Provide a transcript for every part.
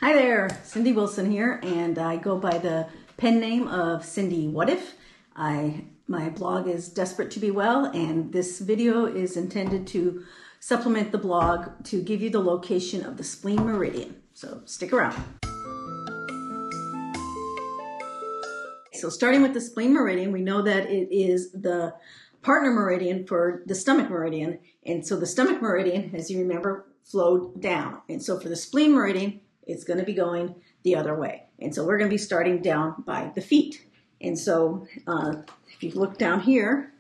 Hi there, Cindy Wilson here, and I go by the pen name of Cindy What If. My blog is Desperate to Be Well, and this video is intended to supplement the blog to give you the location of the Spleen Meridian. So stick around. So starting with the Spleen Meridian, we know that it is the partner meridian for the stomach meridian, and so the stomach meridian, as you remember, flowed down, and so for the Spleen Meridian, it's going to be going the other way. And so we're going to be starting down by the feet. And so if you look down here,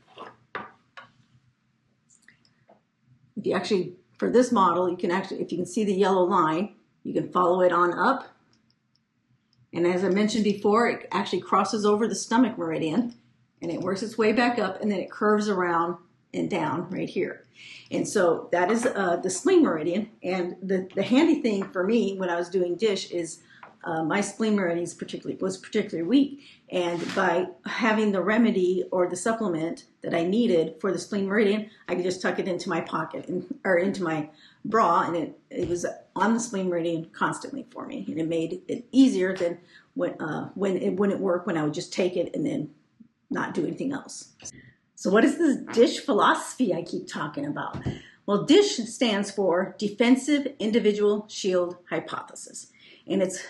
if you actually, for this model, you can actually, if you can see the yellow line, you can follow it on up. And as I mentioned before, it actually crosses over the stomach meridian and it works its way back up and then it curves around and down right here. And so that is the Spleen Meridian. And the handy thing for me when I was doing dish is my Spleen Meridian was particularly weak. And by having the remedy or the supplement that I needed for the Spleen Meridian, I could just tuck it into my pocket or into my bra, and it was on the Spleen Meridian constantly for me. And it made it easier than when it wouldn't work when I would just take it and then not do anything else. So what is this DISH philosophy I keep talking about? Well, DISH stands for Defensive Individual Shield Hypothesis. And it's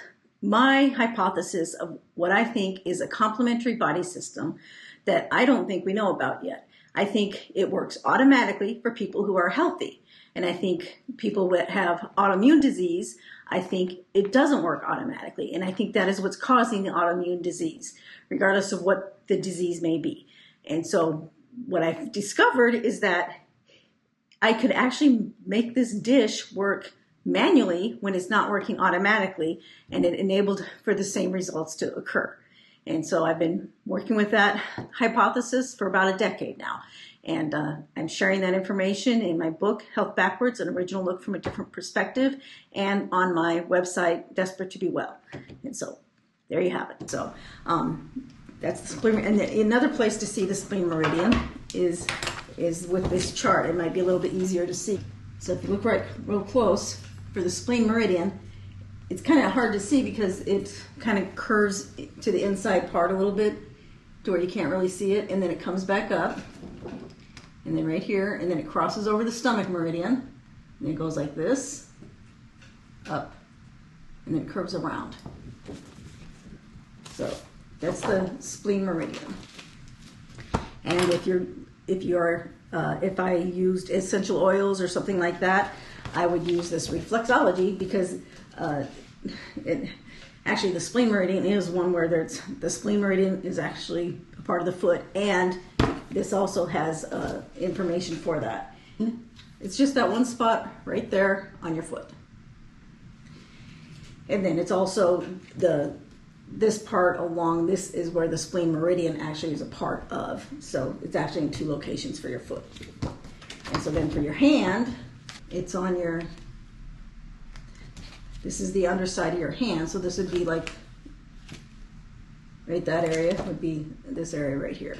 my hypothesis of what I think is a complementary body system that I don't think we know about yet. I think it works automatically for people who are healthy. And I think people that have autoimmune disease, I think it doesn't work automatically. And I think that is what's causing the autoimmune disease, regardless of what the disease may be. And so what I've discovered is that I could actually make this dish work manually when it's not working automatically, and it enabled for the same results to occur. And so I've been working with that hypothesis for about a decade now. And I'm sharing that information in my book, Health Backwards, an original look from a different perspective, and on my website, Desperate to Be Well. And so there you have it. So that's the Spleen. And another place to see the Spleen Meridian is with this chart. It might be a little bit easier to see. So if you look right real close for the Spleen Meridian, it's kind of hard to see because it kind of curves to the inside part a little bit to where you can't really see it, and then it comes back up, and then right here, and then it crosses over the stomach meridian, and it goes like this, up, and then it curves around. So that's the Spleen Meridian. And if I used essential oils or something like that, I would use this Reflexology because actually the Spleen Meridian is one where the Spleen Meridian is actually a part of the foot, and this also has information for that. It's just that one spot right there on your foot. And then it's also this part along this is where the Spleen Meridian actually is a part of. So it's actually in two locations for your foot. And so then for your hand, it's on this is the underside of your hand. So this would be like, right, that area would be this area right here.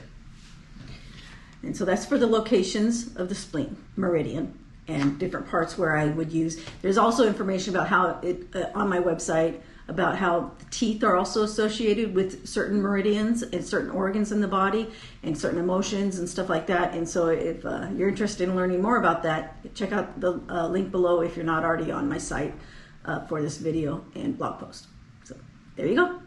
And so that's for the locations of the Spleen Meridian and different parts where I would use. There's also information about how on my website about how the teeth are also associated with certain meridians and certain organs in the body and certain emotions and stuff like that. And so if you're interested in learning more about that, check out the link below if you're not already on my site for this video and blog post. So there you go.